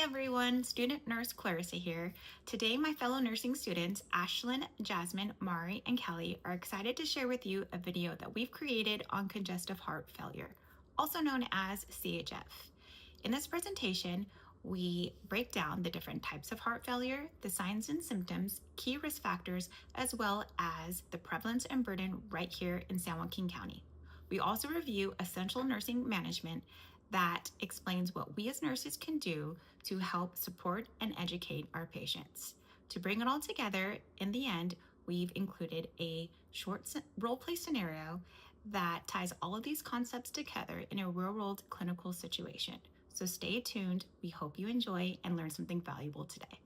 everyone, student nurse Clarissa here. Today, my fellow nursing students, Ashlyn, Jasmine, Mari, and Kelly, are excited to share with you a video that we've created on congestive heart failure, also known as CHF. In this presentation, we break down the different types of heart failure, the signs and symptoms, key risk factors, as well as the prevalence and burden right here in San Joaquin County. We also review essential nursing management that explains what we as nurses can do to help support and educate our patients. To bring it all together, in the end, we've included a short role play scenario that ties all of these concepts together in a real world clinical situation. So stay tuned. We hope you enjoy and learn something valuable today.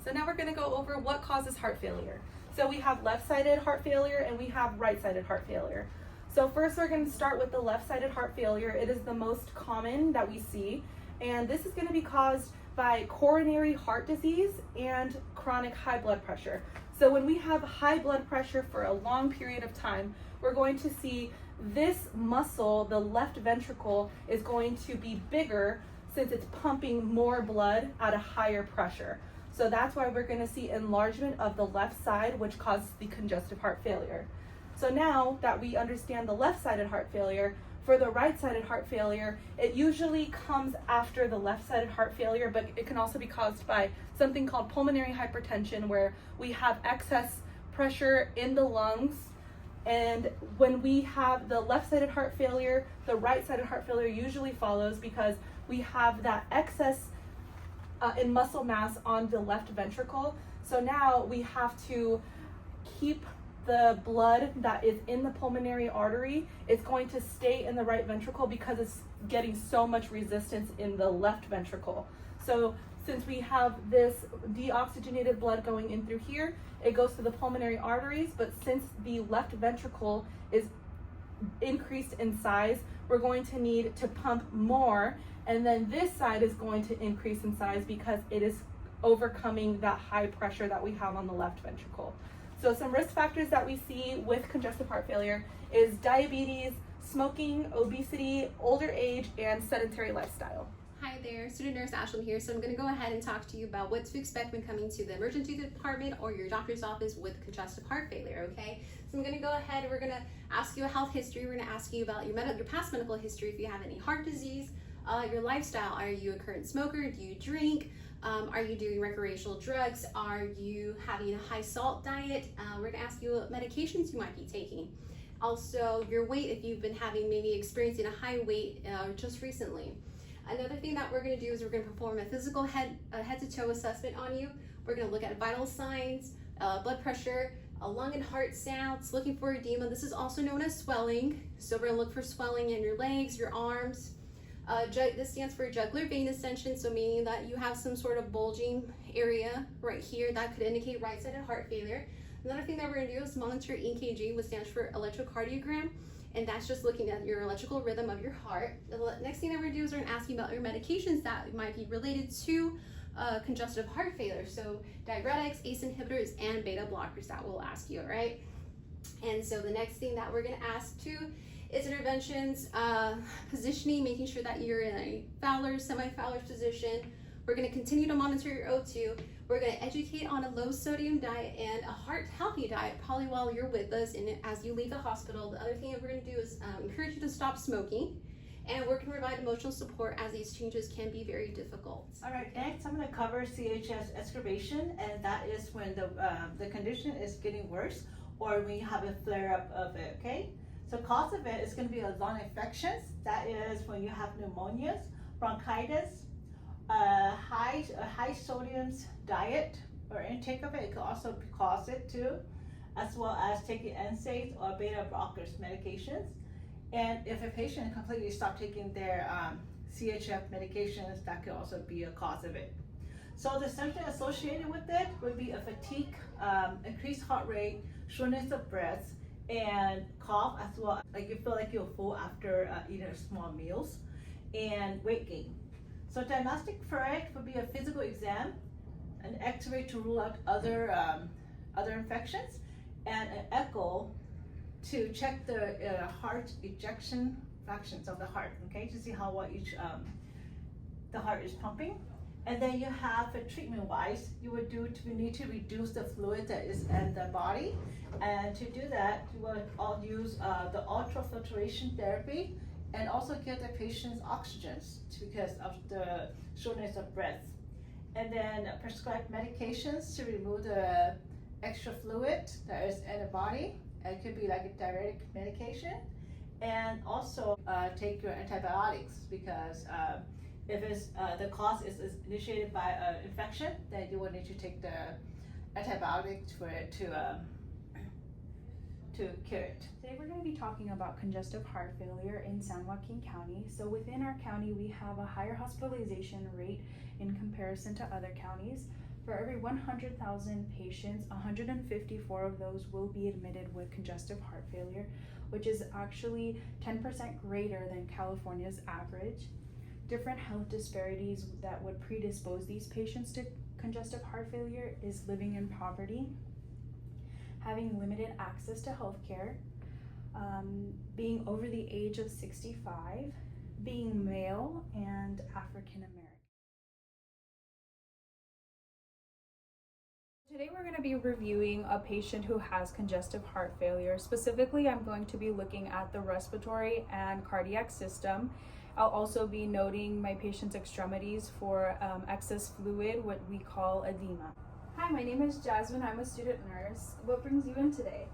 So now we're going to go over what causes heart failure. So we have left-sided heart failure and we have right-sided heart failure. So first we're going to start with the left-sided heart failure. It is the most common that we see, and this is going to be caused by coronary heart disease and chronic high blood pressure. So when we have high blood pressure for a long period of time, we're going to see this muscle, the left ventricle, is going to be bigger since it's pumping more blood at a higher pressure. So that's why we're going to see enlargement of the left side, which causes the congestive heart failure. So now that we understand the left-sided heart failure, for the right-sided heart failure, it usually comes after the left-sided heart failure, but it can also be caused by something called pulmonary hypertension, where we have excess pressure in the lungs. And when we have the left-sided heart failure, the right-sided heart failure usually follows because we have that excess in muscle mass on the left ventricle. So now we have to keep the blood that is in the pulmonary artery is going to stay in the right ventricle because it's getting so much resistance in the left ventricle. So since we have this deoxygenated blood going in through here, it goes to the pulmonary arteries, but since the left ventricle is increased in size, we're going to need to pump more, and then this side is going to increase in size because it is overcoming that high pressure that we have on the left ventricle. So some risk factors that we see with congestive heart failure is diabetes, smoking, obesity, older age, and sedentary lifestyle. Hi there, student nurse Ashlyn here. So I'm going to go ahead and talk to you about what to expect when coming to the emergency department or your doctor's office with congestive heart failure, okay? So I'm going to go ahead and we're going to ask you a health history. We're going to ask you about your past medical history, if you have any heart disease, your lifestyle. Are you a current smoker? Do you drink? Are you doing recreational drugs? Are you having a high salt diet? We're gonna ask you what medications you might be taking. Also, your weight, if you've been maybe experiencing a high weight just recently. Another thing that we're gonna do is we're gonna perform a physical head to toe assessment on you. We're gonna look at vital signs, blood pressure, lung and heart sounds, looking for edema. This is also known as swelling. So we're gonna look for swelling in your legs, your arms. This stands for jugular vein ascension, so meaning that you have some sort of bulging area right here that could indicate right-sided heart failure. Another thing that we're going to do is monitor EKG, which stands for electrocardiogram, and that's just looking at your electrical rhythm of your heart. The next thing that we're going to do is we're going to ask you about your medications that might be related to congestive heart failure. So diuretics, ACE inhibitors, and beta blockers that we'll ask you, all right? And so the next thing that we're going to ask too is interventions, positioning, making sure that you're in a Fowler's, semi-Fowler's position. We're going to continue to monitor your O2. We're going to educate on a low sodium diet and a heart healthy diet, probably while you're with us and as you leave the hospital. The other thing that we're going to do is encourage you to stop smoking, and we're going to provide emotional support as these changes can be very difficult. All right, next I'm going to cover CHF exacerbation, and that is when the condition is getting worse or when you have a flare-up of it, okay? So cause of it is going to be lung infections. That is when you have pneumonias, bronchitis, high sodium diet or intake of it. It could also cause it too, as well as taking NSAIDs or beta blockers medications. And if a patient completely stopped taking their CHF medications, that could also be a cause of it. So the symptoms associated with it would be a fatigue, increased heart rate, shortness of breath, and cough, as well. Like you feel like you're full after eating small meals, and weight gain. So diagnostic for it would be a physical exam, an X-ray to rule out other infections, and an echo to check the heart ejection fractions of the heart, okay, to see how well each the heart is pumping. And then you have, for treatment-wise, you need to reduce the fluid that is in the body. And to do that, you will all use the ultrafiltration therapy and also give the patients oxygen because of the shortness of breath. And then prescribe medications to remove the extra fluid that is in the body. It could be like a diuretic medication. And also take your antibiotics because if it's the cause is initiated by an infection, then you will need to take the antibiotics for it to cure it. Today we're going to be talking about congestive heart failure in San Joaquin County. So within our county, we have a higher hospitalization rate in comparison to other counties. For every 100,000 patients, 154 of those will be admitted with congestive heart failure, which is actually 10% greater than California's average. Different health disparities that would predispose these patients to congestive heart failure is living in poverty, having limited access to healthcare, being over the age of 65, being male, and African American. Today we're going to be reviewing a patient who has congestive heart failure. Specifically, I'm going to be looking at the respiratory and cardiac system. I'll also be noting my patient's extremities for excess fluid, what we call edema. Hi, my name is Jasmine. I'm a student nurse. What brings you in today?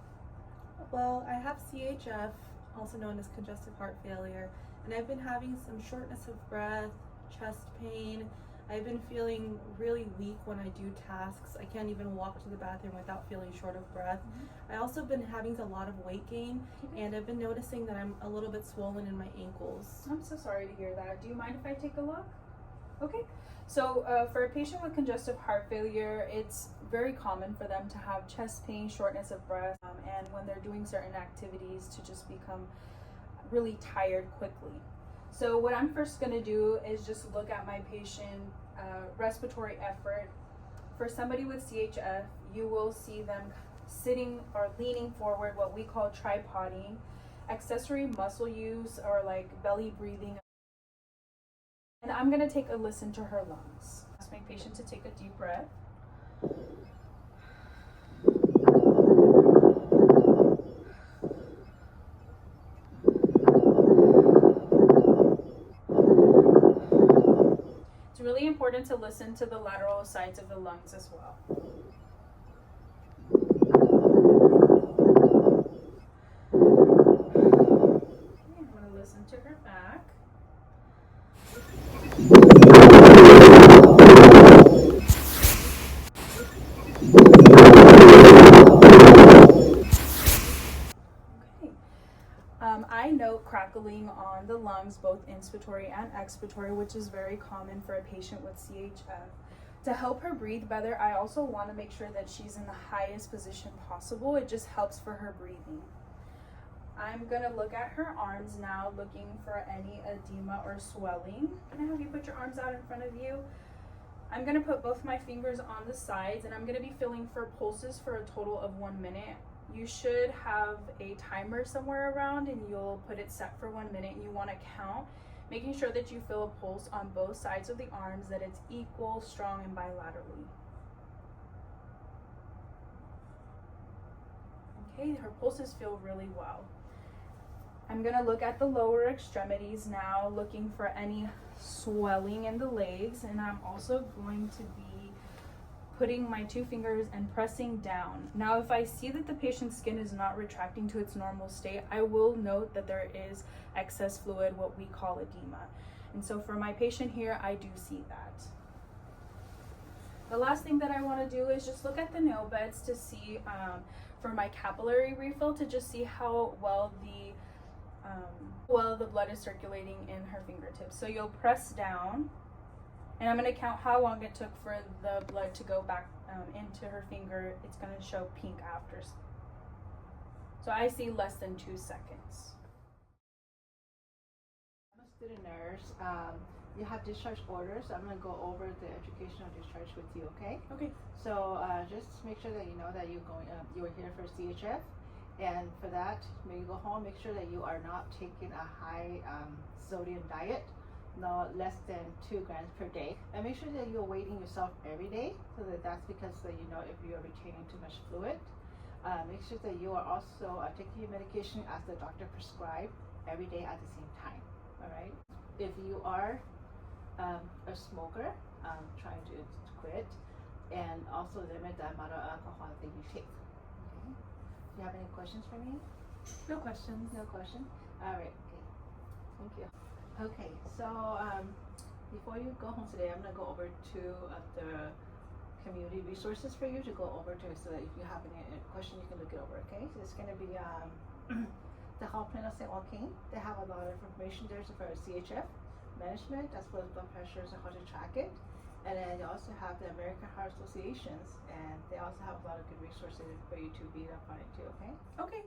Well, I have CHF, also known as congestive heart failure, and I've been having some shortness of breath, chest pain. I've been feeling really weak when I do tasks. I can't even walk to the bathroom without feeling short of breath. I also been having a lot of weight gain, and I've been noticing that I'm a little bit swollen in my ankles. I'm so sorry to hear that. Do you mind if I take a look? Okay. So for a patient with congestive heart failure, it's very common for them to have chest pain, shortness of breath, and when they're doing certain activities to just become really tired quickly. So what I'm first going to do is just look at my patient respiratory effort. For somebody with CHF, you will see them sitting or leaning forward, what we call tripoding, accessory muscle use or like belly breathing. And I'm going to take a listen to her lungs. Ask my patient to take a deep breath. It's really important to listen to the lateral sides of the lungs as well. Okay, I'm going to listen to her back. I note crackling on the lungs, both inspiratory and expiratory, which is very common for a patient with CHF. To help her breathe better, I also want to make sure that she's in the highest position possible. It just helps for her breathing. I'm going to look at her arms now, looking for any edema or swelling. Can I have you put your arms out in front of you? I'm going to put both my fingers on the sides, and I'm going to be feeling for pulses for a total of 1 minute. You should have a timer somewhere around, and you'll put it set for 1 minute, and you want to count, making sure that you feel a pulse on both sides of the arms, that it's equal, strong, and bilaterally. Okay, her pulses feel really well. I'm going to look at the lower extremities now, looking for any swelling in the legs, and I'm also going to be putting my 2 fingers and pressing down. Now, if I see that the patient's skin is not retracting to its normal state, I will note that there is excess fluid, what we call edema. And so for my patient here, I do see that. The last thing that I want to do is just look at the nail beds to see, for my capillary refill, to just see how well the blood is circulating in her fingertips. So you'll press down, and I'm going to count how long it took for the blood to go back into her finger. It's going to show pink after. So I see less than 2 seconds. I'm a student nurse. You have discharge orders, so I'm going to go over the educational discharge with you, okay? Okay. So just make sure that you know that you're here for CHF. And for that, when you go home, make sure that you are not taking a high sodium diet. no less than 2 grams per day. And make sure that you're weighing yourself every day, so that's because you know if you're retaining too much fluid. Make sure that you are also taking your medication as the doctor prescribed every day at the same time. All right. If you are a smoker, trying to quit, and also limit the amount of alcohol that you take. Okay. Do you have any questions for me? No questions. No question. All right. Okay. Thank you. Okay. So before you go home today, I'm gonna go over to the community resources for you to go over to, so that if you have any question, you can look it over. Okay. So it's gonna be the health plan of St. Joaquin. They have a lot of information there for CHF management as well as blood pressures and how to track it. And then they also have the American Heart Associations, and they also have a lot of good resources for you to read up on it too. Okay. Okay.